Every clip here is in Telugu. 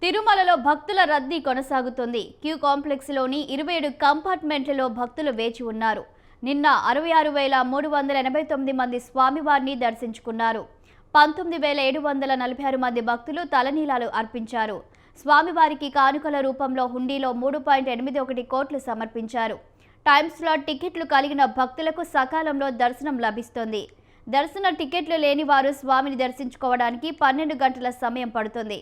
తిరుమలలో భక్తుల రద్దీ కొనసాగుతుంది. క్యూ కాంప్లెక్స్లోని 27 కంపార్ట్మెంట్లలో భక్తులు వేచి ఉన్నారు. నిన్న 66,389 మంది స్వామివారిని దర్శించుకున్నారు. 19,746 మంది భక్తులు తలనీలాలు అర్పించారు. స్వామివారికి కానుకల రూపంలో హుండీలో 3.81 కోట్లు సమర్పించారు. టైమ్ స్లాట్ టికెట్లు కలిగిన భక్తులకు సకాలంలో దర్శనం లభిస్తుంది. దర్శన టికెట్లు లేని వారు స్వామిని దర్శించుకోవడానికి 12 గంటల సమయం పడుతుంది.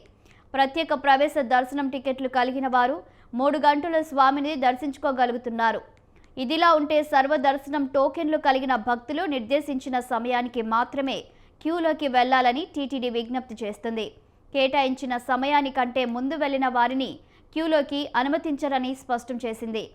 ప్రత్యేక ప్రవేశ దర్శనం టికెట్లు కలిగిన వారు 3 గంటల స్వామిని దర్శించుకోగలుగుతున్నారు. ఇదిలా ఉంటే సర్వదర్శనం టోకెన్లు కలిగిన భక్తులు నిర్దేశించిన సమయానికి మాత్రమే క్యూలోకి వెళ్లాలని టీటీడీ విజ్ఞప్తి చేస్తుంది. కేటాయించిన సమయానికంటే ముందు వెళ్లిన వారిని క్యూలోకి అనుమతించరని స్పష్టం చేసింది.